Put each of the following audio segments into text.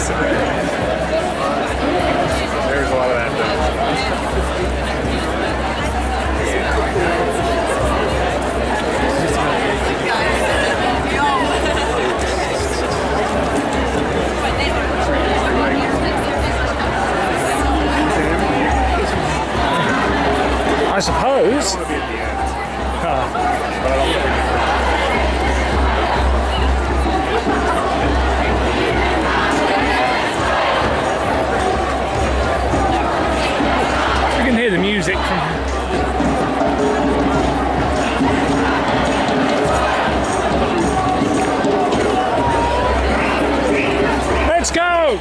There's a lot of that done. I suppose. You can hear the music from here. Let's go!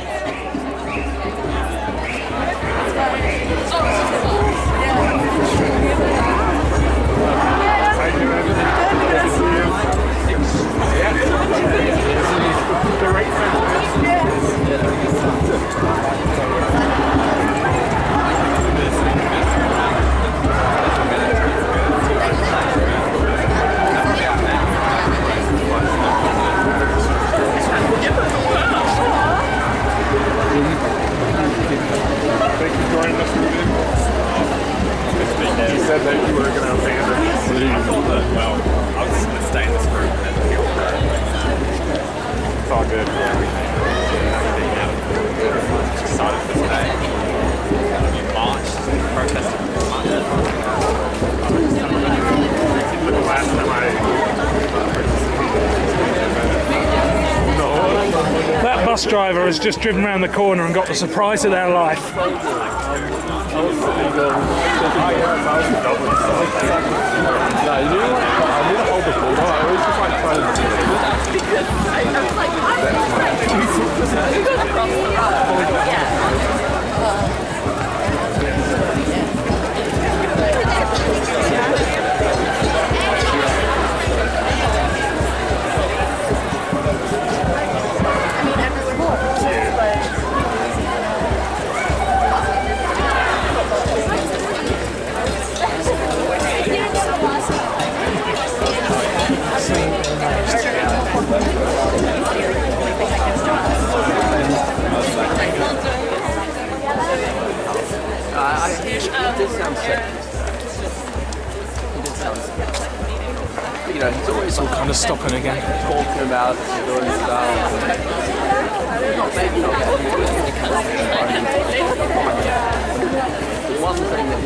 Thank you for joining us. You said that you were going to abandon us. I thought that, well, I was just going to stay in this group and then feel It's all good. excited for today. You marched, protested for Monday. The last time That bus driver has just driven around the corner and got the surprise of their life. You know, he's always all kind of stopping again, talking about doing stuff. Maybe not the one thing that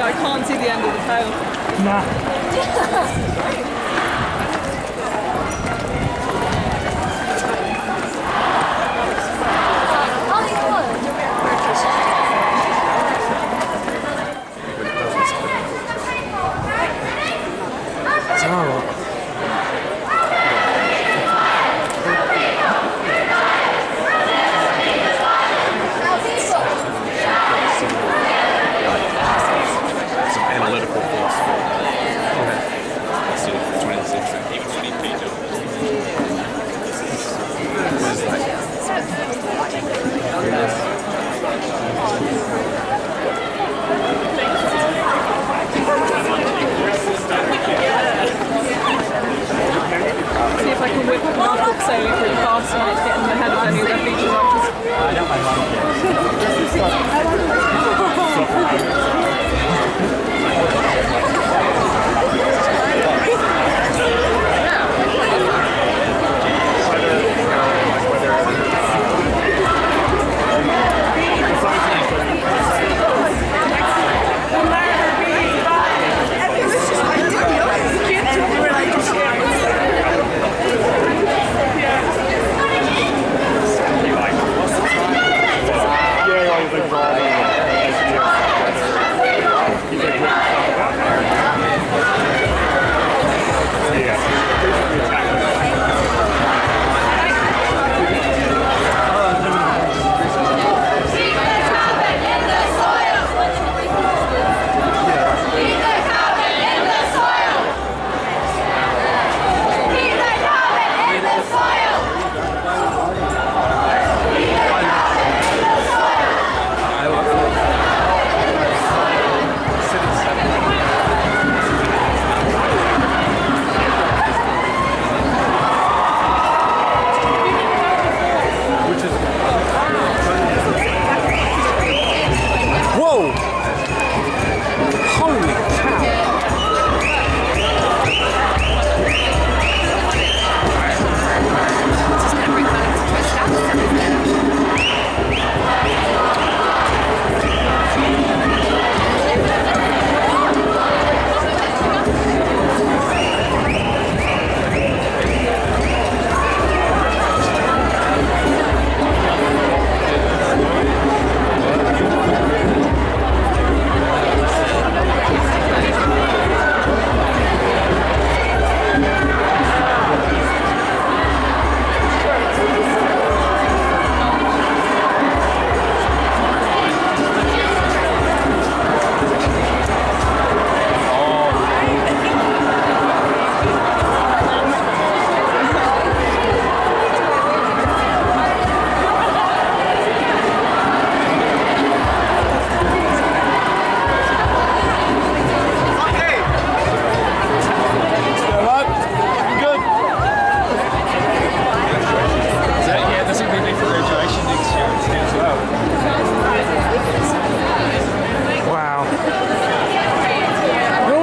I can't see the end of the tail. Nah.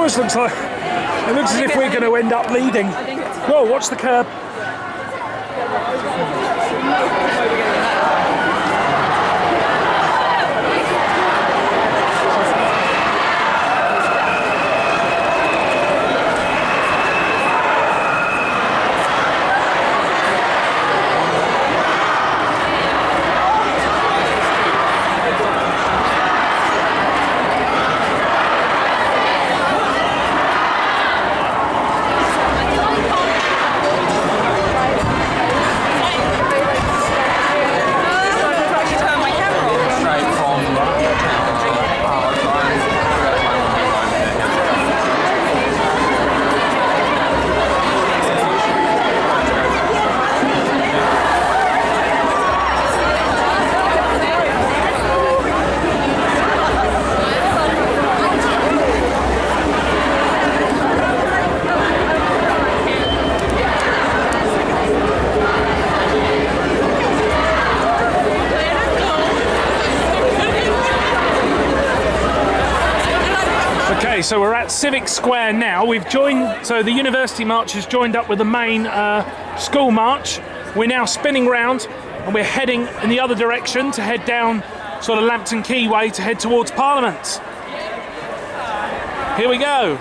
almost looks like it looks as if we're going to end up leading. Whoa! Watch the curb. So we're at Civic Square now. We've joined, so the University March has joined up with the main school march. We're now spinning round and we're heading in the other direction to head down sort of Lambton Quay way to head towards Parliament. Here we go.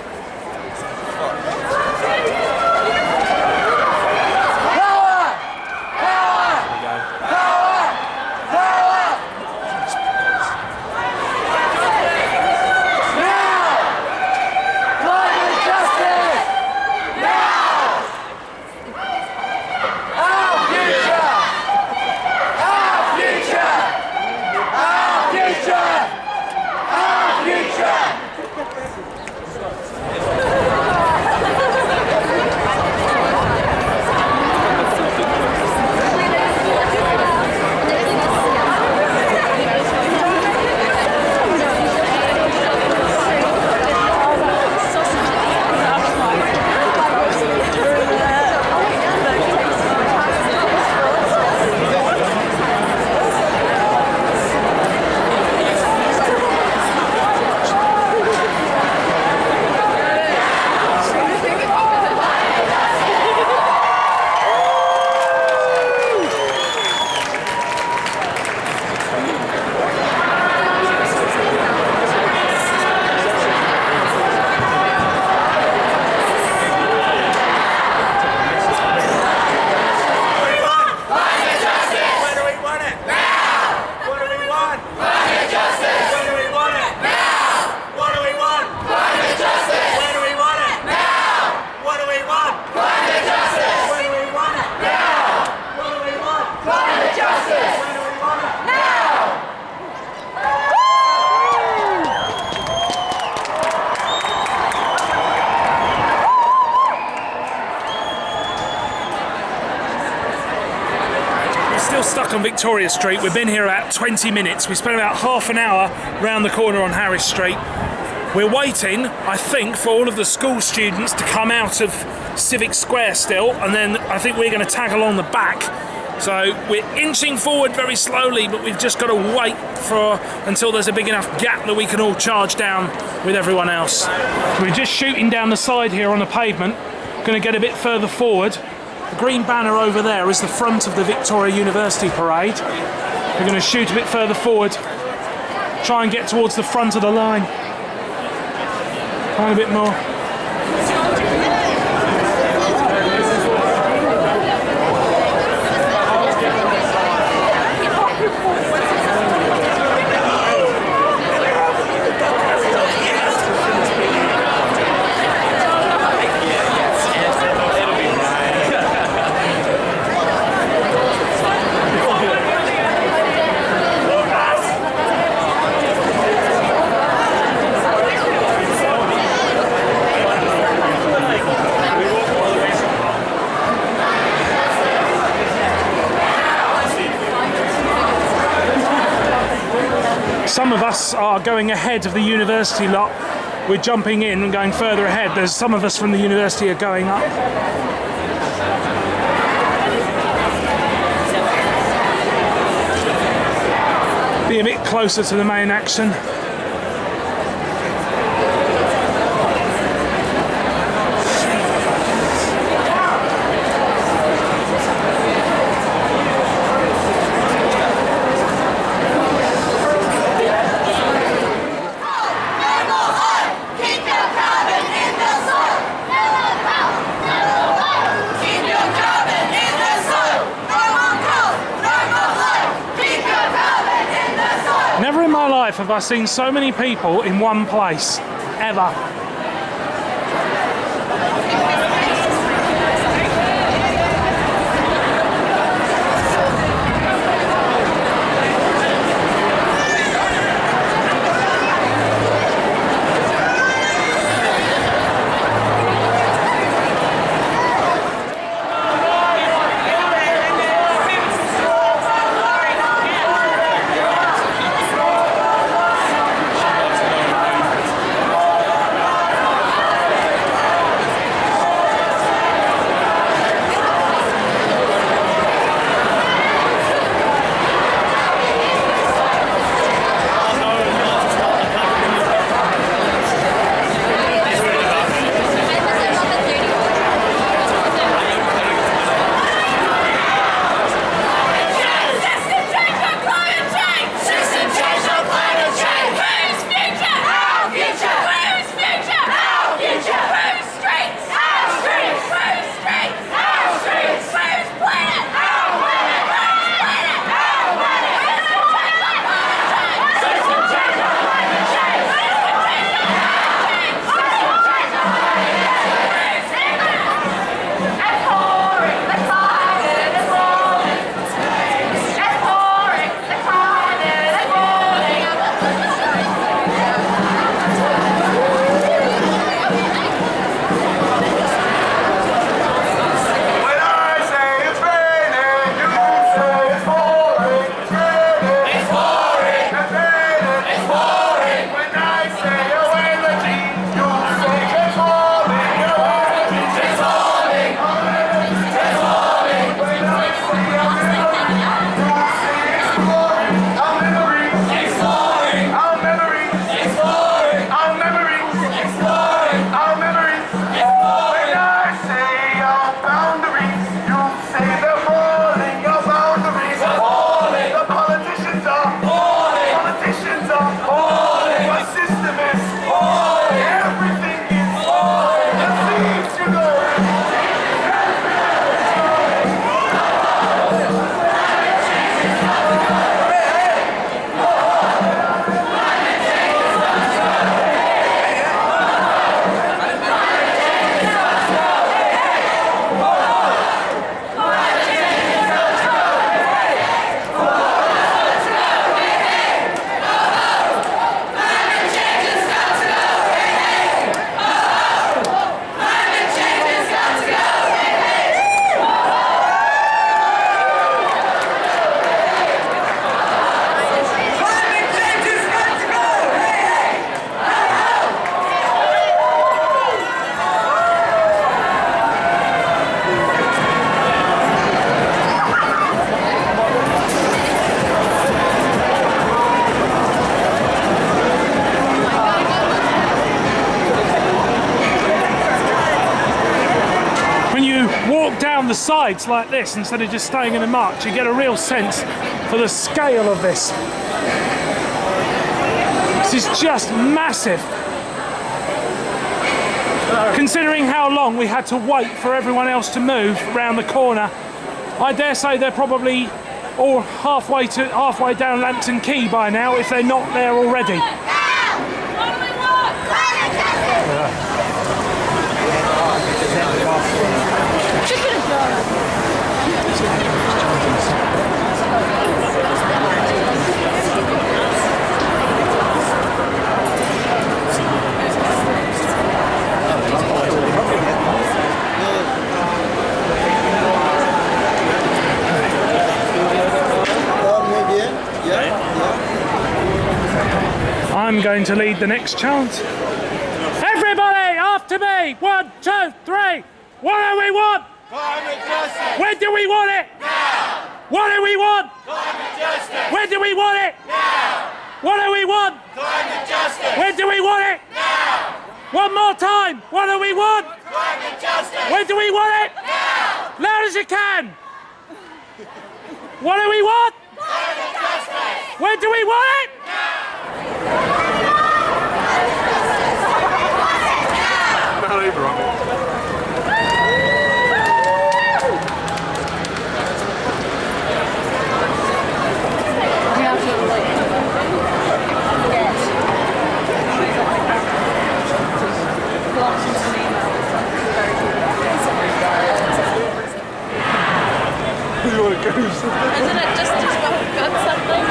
Stuck on Victoria Street. We've been here about 20 minutes. We spent about half an hour round the corner on Harris Street. We're waiting, I think, for all of the school students to come out of Civic Square still, and then I think we're going to tag along the back. So we're inching forward very slowly, but we've just got to wait until there's a big enough gap that we can all charge down with everyone else. We're just shooting down the side here on the pavement. Going to get a bit further forward. The green banner over there is the front of the Victoria University parade. We're going to shoot a bit further forward, try and get towards the front of the line. Try a bit more. Some of us are going ahead of the university lot. We're jumping in and going further ahead. There's some of us from the university are going up. Be a bit closer to the main action. have I seen so many people in one place, ever. The sides like this instead of just staying in a march, you get a real sense for the scale of this. This is just massive. Considering how long we had to wait for everyone else to move around the corner, I dare say they're probably all halfway down Lambton Quay by now, if they're not there already. I'm going to lead the next chant. Everybody after me! 1, 2, 3! What do we want? Climate justice! When do we want it? Now! What do we want? Climate justice! When do we want it? Now! What do we want? Climate justice! When do we want it? Now! One more time! What do we want? Climate justice! When do we want it? Now! Loud as you can! What do we want? Climate justice! When do we want it? Not even wrong. We have to like Isn't it just as well got something?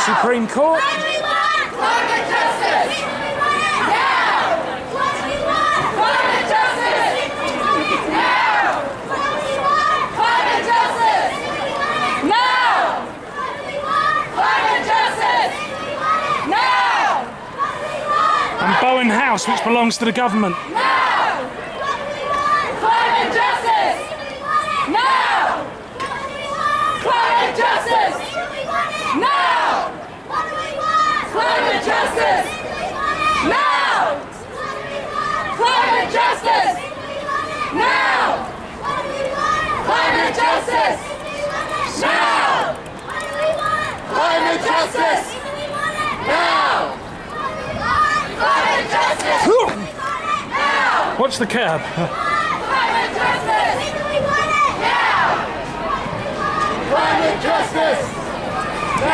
Supreme Court. What do we want? Climate justice! Now! What do we want? Climate justice! Now! What do we want? Climate justice! Now! What do we want? Climate justice! Now! What do we want? And Bowen House, which belongs to the government. Now! What do we want? Climate justice! Now! What do we want? Climate justice! Now! Climate justice! Now! Climate justice! Now! Climate justice! Now! Climate justice! Now! Climate justice! Now! Watch the cab. Climate justice! Now! Climate justice!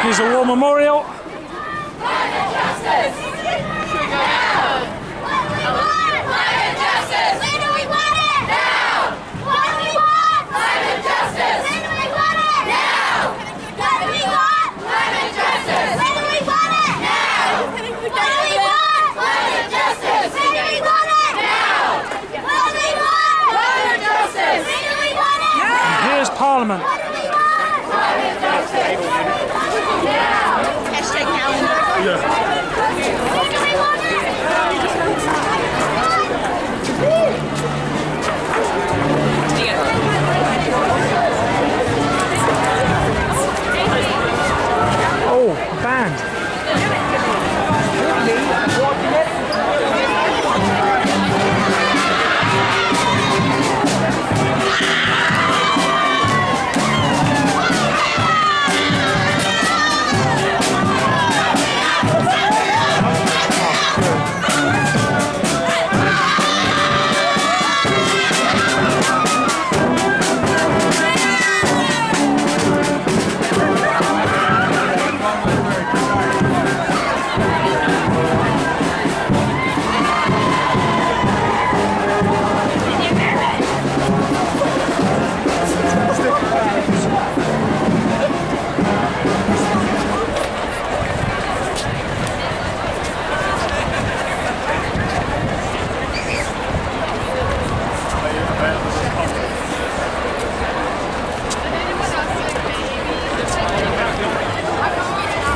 Here's a war memorial. Climate justice! Now! What do we want? Climate justice! When do we want it? Now! What do we want? Climate justice! When do we want it? Now! What do we want? Climate justice! When do we want it? Now! What do we want? Climate justice! When do we want it? Now! What do we want? Climate justice! When do we want it? Now! Here's Parliament. What do we want? Climate justice! Now! Hashtag calendar. Oh, a band.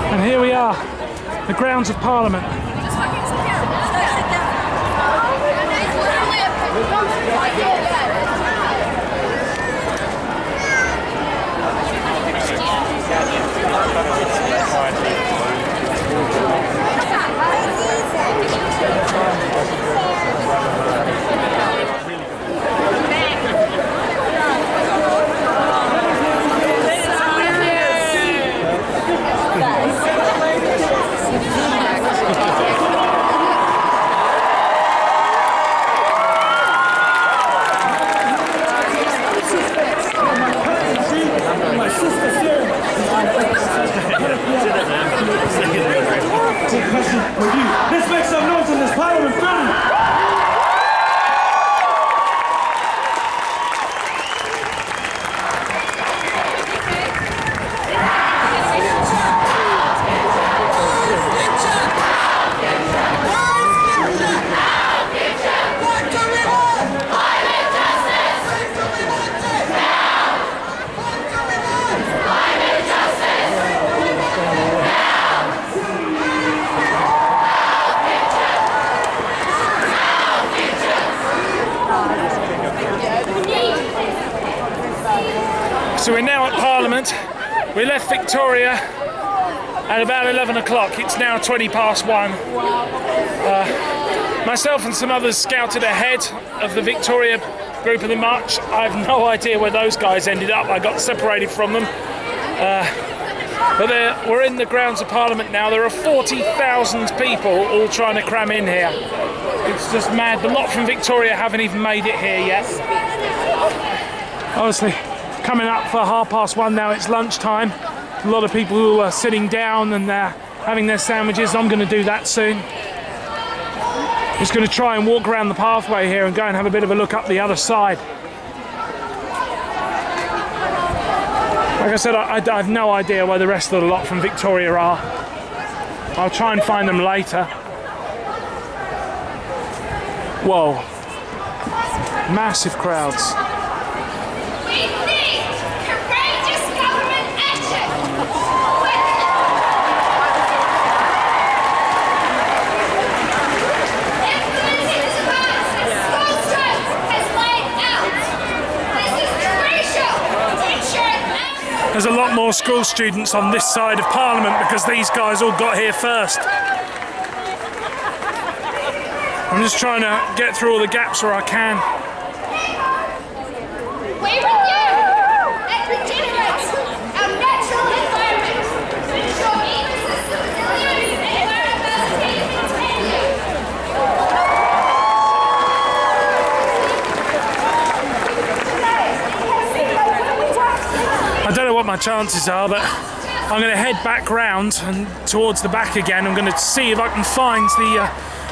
And here we are, the grounds of Parliament. Let's make some noise in this Parliament building! We left Victoria at about 11 o'clock. It's now 20 past 1. Myself and some others scouted ahead of the Victoria group of the march. I have no idea where those guys ended up. I got separated from them. But we're in the grounds of Parliament now. There are 40,000 people all trying to cram in here. It's just mad. The lot from Victoria haven't even made it here yet. Obviously, coming up for 1:30 now, it's lunchtime. A lot of people who are sitting down and having their sandwiches. I'm going to do that soon. Just going to try and walk around the pathway here and go and have a bit of a look up the other side. Like I said, I have no idea where the rest of the lot from Victoria are. I'll try and find them later. Whoa. Massive crowds. We need courageous government action. Implementing the demands that school strike has laid out. This is crucial to ensure that There's a lot more school students on this side of Parliament because these guys all got here first. I'm just trying to get through all the gaps where I can. we renew and regenerate our natural environment to ensure ecosystem resilience and environmental health continue. I don't know what my chances are, but I'm going to head back round and towards the back again. I'm going to see if I can find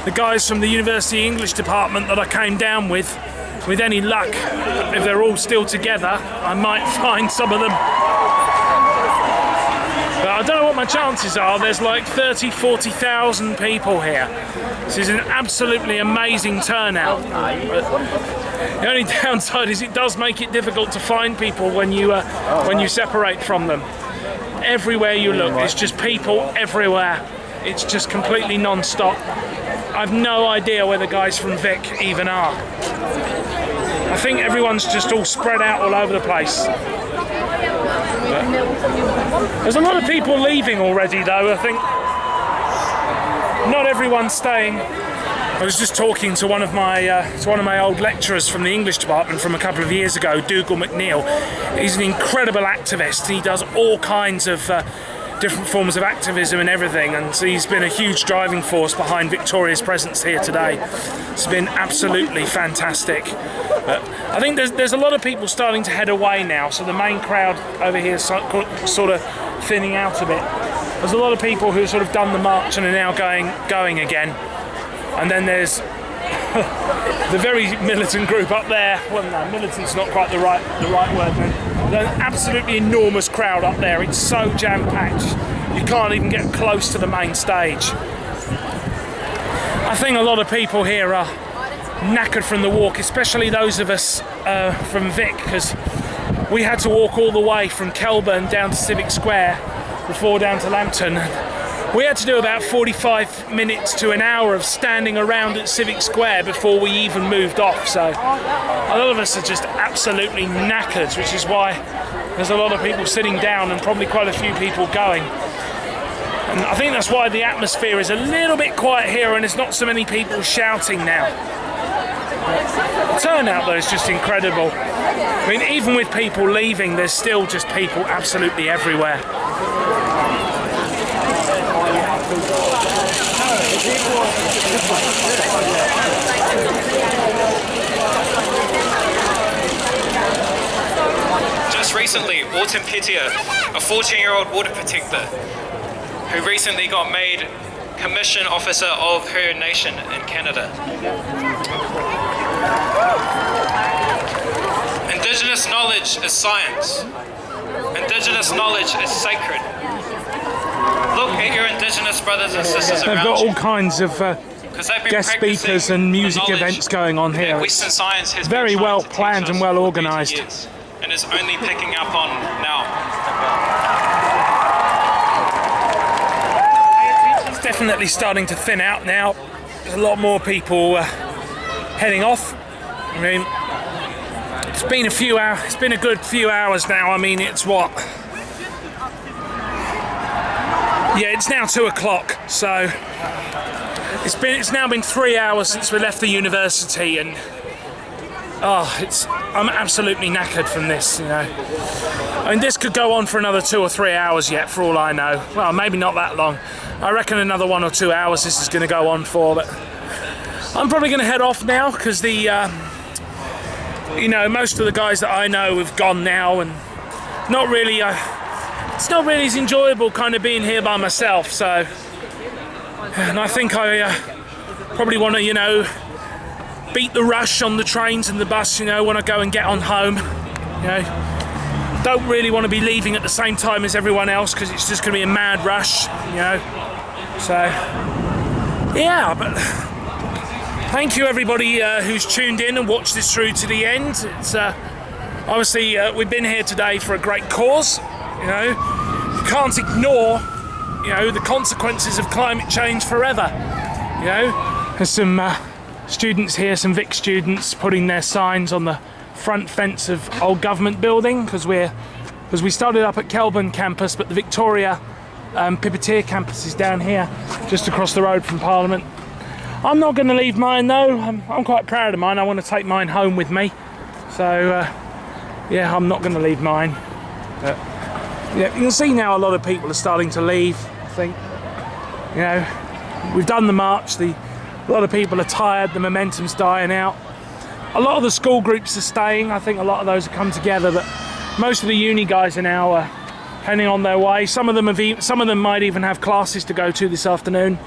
the guys from the University English department that I came down with. With any luck, if they're all still together, I might find some of them. But I don't know what my chances are. There's like 30, 40,000 people here. This is an absolutely amazing turnout. But the only downside is it does make it difficult to find people when you separate from them. Everywhere you look, it's just people everywhere. It's just completely non-stop. I've no idea where the guys from Vic even are. I think everyone's just all spread out all over the place. But there's a lot of people leaving already though, I think. Not everyone's staying. I was just talking to one of my old lecturers from the English department from a couple of years ago, Dougal McNeil. He's an incredible activist. He does all kinds of different forms of activism and everything, and he's been a huge driving force behind Victoria's presence here today. It's been absolutely fantastic. But I think there's a lot of people starting to head away now, so the main crowd over here is sort of thinning out a bit. There's a lot of people who have sort of done the march and are now going again. And then there's the very militant group up there. Well, no, militant's not quite the right word. There's an absolutely enormous crowd up there. It's so jam-packed. You can't even get close to the main stage. I think a lot of people here are knackered from the walk, especially those of us from Vic, because we had to walk all the way from Kelburn down to Civic Square before down to Lambton. We had to do about 45 minutes to an hour of standing around at Civic Square before we even moved off, so a lot of us are just absolutely knackered, which is why there's a lot of people sitting down and probably quite a few people going. And I think that's why the atmosphere is a little bit quiet here and there's not so many people shouting now. The turnout though is just incredible. I mean, even with people leaving, there's still just people absolutely everywhere. Just recently, Autumn Pettier, a 14-year-old water protector, who recently got made Commission Officer of her nation in Canada. Indigenous knowledge is science. Indigenous knowledge is sacred. Look at your Indigenous brothers and sisters around you. They've got all kinds of guest speakers and music events going on here. Western science has very been well trying to planned teach and us well for organised. 80 years, and is only picking up on now. It's definitely starting to thin out now. There's a lot more people heading off. I mean, it's been a good few hours now. I mean, it's what, Yeah, it's now 2 o'clock, so it's now been 3 hours since we left the university, and I'm absolutely knackered from this, you know. I mean, this could go on for another 2 or 3 hours yet, for all I know. Well, maybe not that long. I reckon another 1 or 2 hours this is going to go on for, but I'm probably going to head off now because the, you know, most of the guys that I know have gone now, and not really, it's not really as enjoyable kind of being here by myself, so, and I think I probably want to, you know, beat the rush on the trains and the bus, you know, when I go and get on home, you know. Don't really want to be leaving at the same time as everyone else because it's just going to be a mad rush, you know. So, yeah, but thank you everybody who's tuned in and watched this through to the end. It's obviously we've been here today for a great cause, you know. You can't ignore, you know, the consequences of climate change forever, you know. There's some students here, some Vic students, putting their signs on the front fence of old government building because we started up at Kelburn campus, but the Victoria Pipitier campus is down here, just across the road from Parliament. I'm not going to leave mine though. I'm quite proud of mine. I want to take mine home with me. So yeah, I'm not going to leave mine. But yeah, you can see now a lot of people are starting to leave. I think, you know, we've done the march. A lot of people are tired, the momentum's dying out. A lot of the school groups are staying. I think a lot of those have come together, but most of the uni guys are now heading on their way. Some of them might even have classes to go to this afternoon.